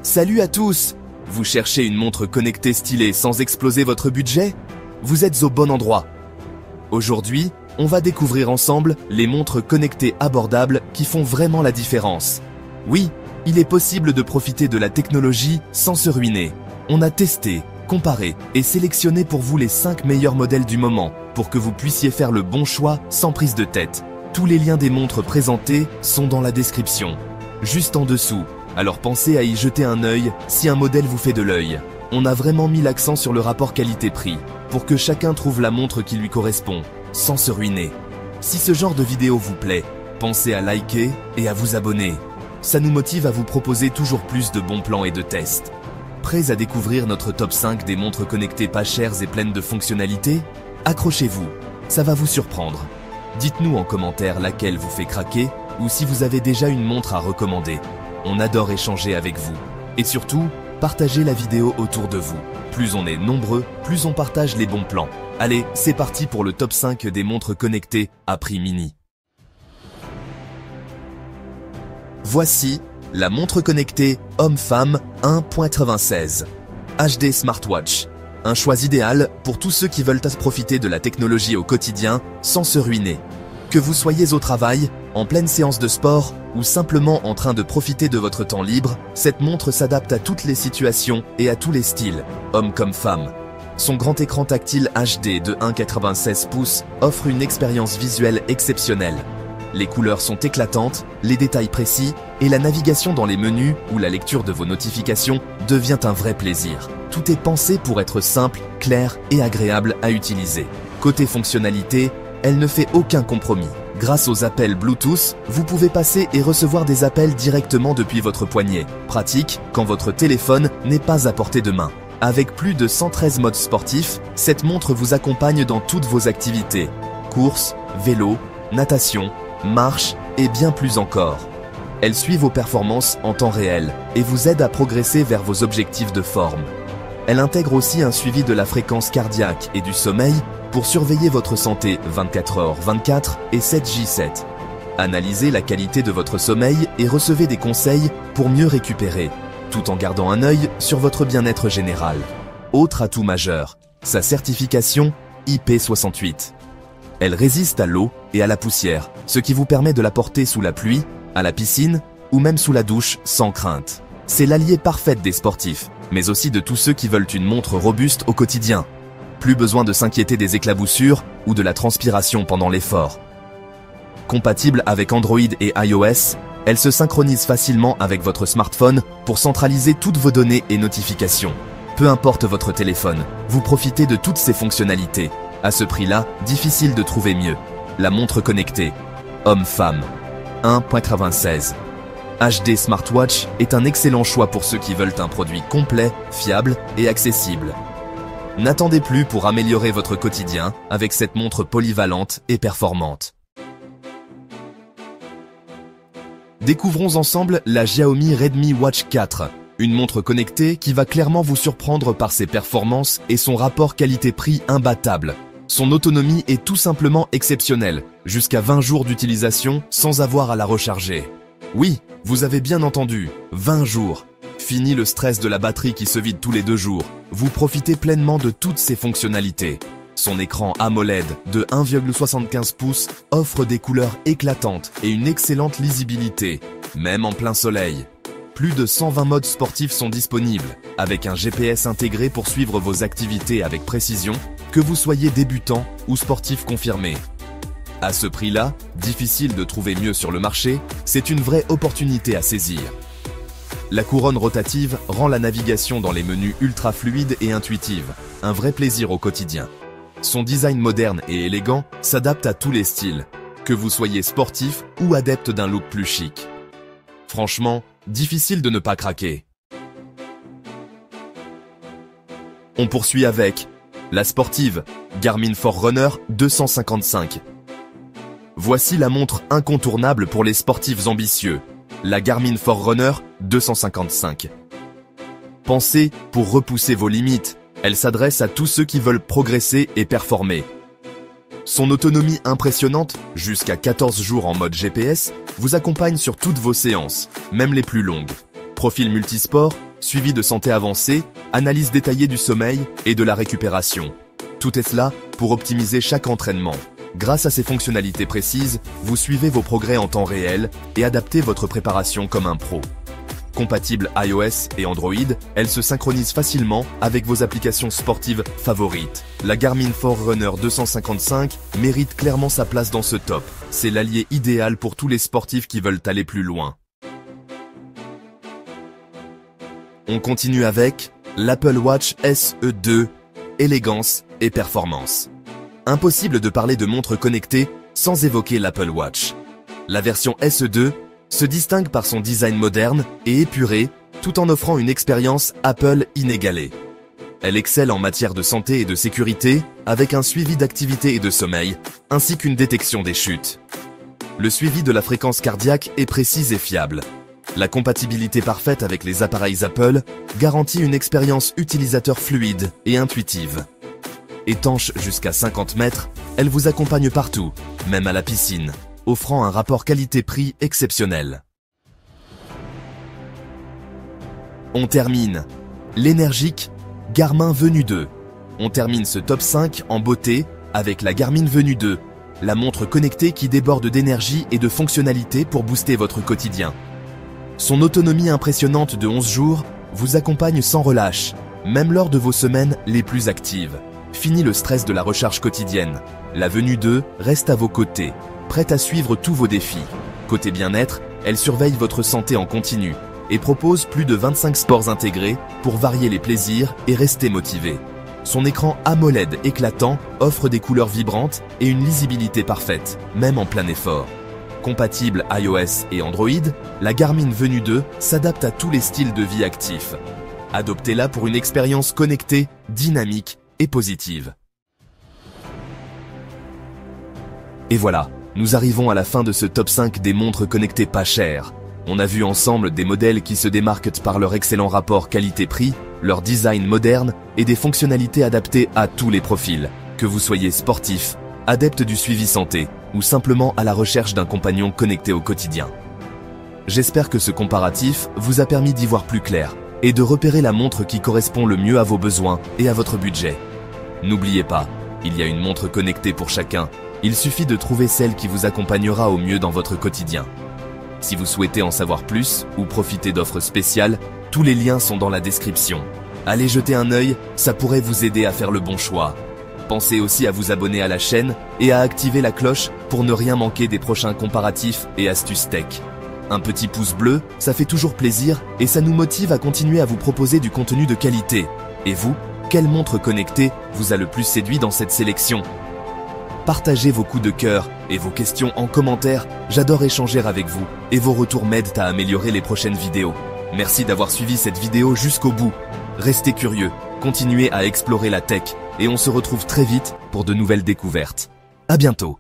Salut à tous! Vous cherchez une montre connectée stylée sans exploser votre budget? Vous êtes au bon endroit. Aujourd'hui, on va découvrir ensemble les montres connectées abordables qui font vraiment la différence. Oui, il est possible de profiter de la technologie sans se ruiner. On a testé, comparé et sélectionné pour vous les 5 meilleurs modèles du moment pour que vous puissiez faire le bon choix sans prise de tête. Tous les liens des montres présentées sont dans la description, juste en dessous. Alors pensez à y jeter un œil si un modèle vous fait de l'œil. On a vraiment mis l'accent sur le rapport qualité-prix pour que chacun trouve la montre qui lui correspond, sans se ruiner. Si ce genre de vidéo vous plaît, pensez à liker et à vous abonner. Ça nous motive à vous proposer toujours plus de bons plans et de tests. Prêts à découvrir notre top 5 des montres connectées pas chères et pleines de fonctionnalités? Accrochez-vous, ça va vous surprendre. Dites-nous en commentaire laquelle vous fait craquer ou si vous avez déjà une montre à recommander. On adore échanger avec vous. Et surtout, partagez la vidéo autour de vous. Plus on est nombreux, plus on partage les bons plans. Allez, c'est parti pour le top 5 des montres connectées à prix mini. Voici la montre connectée homme-femme 1.96 HD Smartwatch. Un choix idéal pour tous ceux qui veulent profiter de la technologie au quotidien sans se ruiner. Que vous soyez au travail, en pleine séance de sport ou simplement en train de profiter de votre temps libre, cette montre s'adapte à toutes les situations et à tous les styles, hommes comme femmes. Son grand écran tactile HD de 1,96 pouces offre une expérience visuelle exceptionnelle. Les couleurs sont éclatantes, les détails précis et la navigation dans les menus ou la lecture de vos notifications devient un vrai plaisir. Tout est pensé pour être simple, clair et agréable à utiliser. Côté fonctionnalité, elle ne fait aucun compromis. Grâce aux appels Bluetooth, vous pouvez passer et recevoir des appels directement depuis votre poignet. Pratique quand votre téléphone n'est pas à portée de main. Avec plus de 113 modes sportifs, cette montre vous accompagne dans toutes vos activités. Course, vélo, natation, marche et bien plus encore. Elle suit vos performances en temps réel et vous aide à progresser vers vos objectifs de forme. Elle intègre aussi un suivi de la fréquence cardiaque et du sommeil pour surveiller votre santé 24h/24 et 7/7. Analysez la qualité de votre sommeil et recevez des conseils pour mieux récupérer, tout en gardant un œil sur votre bien-être général. Autre atout majeur, sa certification IP68. Elle résiste à l'eau et à la poussière, ce qui vous permet de la porter sous la pluie, à la piscine ou même sous la douche sans crainte. C'est l'allié parfait des sportifs, mais aussi de tous ceux qui veulent une montre robuste au quotidien. Plus besoin de s'inquiéter des éclaboussures ou de la transpiration pendant l'effort. Compatible avec Android et iOS, elle se synchronise facilement avec votre smartphone pour centraliser toutes vos données et notifications. Peu importe votre téléphone, vous profitez de toutes ces fonctionnalités. À ce prix-là, difficile de trouver mieux. La montre connectée homme-femme 1.96 HD Smartwatch est un excellent choix pour ceux qui veulent un produit complet, fiable et accessible. N'attendez plus pour améliorer votre quotidien avec cette montre polyvalente et performante. Découvrons ensemble la Xiaomi Redmi Watch 4, une montre connectée qui va clairement vous surprendre par ses performances et son rapport qualité-prix imbattable. Son autonomie est tout simplement exceptionnelle, jusqu'à 20 jours d'utilisation sans avoir à la recharger. Oui, vous avez bien entendu, 20 jours. Fini le stress de la batterie qui se vide tous les 2 jours. Vous profitez pleinement de toutes ses fonctionnalités. Son écran AMOLED de 1,75 pouces offre des couleurs éclatantes et une excellente lisibilité, même en plein soleil. Plus de 120 modes sportifs sont disponibles, avec un GPS intégré pour suivre vos activités avec précision, que vous soyez débutant ou sportif confirmé. À ce prix-là, difficile de trouver mieux sur le marché, c'est une vraie opportunité à saisir. La couronne rotative rend la navigation dans les menus ultra fluide et intuitive, un vrai plaisir au quotidien. Son design moderne et élégant s'adapte à tous les styles, que vous soyez sportif ou adepte d'un look plus chic. Franchement, difficile de ne pas craquer. On poursuit avec la sportive Garmin Forerunner 255. Voici la montre incontournable pour les sportifs ambitieux, la Garmin Forerunner 255. Pensez pour repousser vos limites, elle s'adresse à tous ceux qui veulent progresser et performer. Son autonomie impressionnante, jusqu'à 14 jours en mode GPS, vous accompagne sur toutes vos séances, même les plus longues. Profil multisport, suivi de santé avancée, analyse détaillée du sommeil et de la récupération. Tout est cela pour optimiser chaque entraînement. Grâce à ces fonctionnalités précises, vous suivez vos progrès en temps réel et adaptez votre préparation comme un pro. Compatible iOS et Android, elle se synchronise facilement avec vos applications sportives favorites. La Garmin Forerunner 255 mérite clairement sa place dans ce top. C'est l'allié idéal pour tous les sportifs qui veulent aller plus loin. On continue avec l'Apple Watch SE 2, élégance et performance. Impossible de parler de montre connectée sans évoquer l'Apple Watch. La version SE 2 se distingue par son design moderne et épuré, tout en offrant une expérience Apple inégalée. Elle excelle en matière de santé et de sécurité, avec un suivi d'activité et de sommeil, ainsi qu'une détection des chutes. Le suivi de la fréquence cardiaque est précis et fiable. La compatibilité parfaite avec les appareils Apple garantit une expérience utilisateur fluide et intuitive. Étanche jusqu'à 50 mètres, elle vous accompagne partout, même à la piscine, offrant un rapport qualité-prix exceptionnel. On termine. L'énergique Garmin Venu 2. On termine ce top 5 en beauté avec la Garmin Venu 2, la montre connectée qui déborde d'énergie et de fonctionnalités pour booster votre quotidien. Son autonomie impressionnante de 11 jours vous accompagne sans relâche, même lors de vos semaines les plus actives. Fini le stress de la recharge quotidienne. La Venu 2 reste à vos côtés, prête à suivre tous vos défis. Côté bien-être, elle surveille votre santé en continu et propose plus de 25 sports intégrés pour varier les plaisirs et rester motivé. Son écran AMOLED éclatant offre des couleurs vibrantes et une lisibilité parfaite, même en plein effort. Compatible iOS et Android, la Garmin Venu 2 s'adapte à tous les styles de vie actifs. Adoptez-la pour une expérience connectée, dynamique et positive. Et voilà, nous arrivons à la fin de ce top 5 des montres connectées pas chères. On a vu ensemble des modèles qui se démarquent par leur excellent rapport qualité-prix, leur design moderne et des fonctionnalités adaptées à tous les profils, que vous soyez sportif, adepte du suivi santé ou simplement à la recherche d'un compagnon connecté au quotidien. J'espère que ce comparatif vous a permis d'y voir plus clair et de repérer la montre qui correspond le mieux à vos besoins et à votre budget. N'oubliez pas, il y a une montre connectée pour chacun. Il suffit de trouver celle qui vous accompagnera au mieux dans votre quotidien. Si vous souhaitez en savoir plus ou profiter d'offres spéciales, tous les liens sont dans la description. Allez jeter un œil, ça pourrait vous aider à faire le bon choix. Pensez aussi à vous abonner à la chaîne et à activer la cloche pour ne rien manquer des prochains comparatifs et astuces tech. Un petit pouce bleu, ça fait toujours plaisir et ça nous motive à continuer à vous proposer du contenu de qualité. Et vous, quelle montre connectée vous a le plus séduit dans cette sélection ? Partagez vos coups de cœur et vos questions en commentaire, j'adore échanger avec vous et vos retours m'aident à améliorer les prochaines vidéos. Merci d'avoir suivi cette vidéo jusqu'au bout. Restez curieux, continuez à explorer la tech et on se retrouve très vite pour de nouvelles découvertes. À bientôt.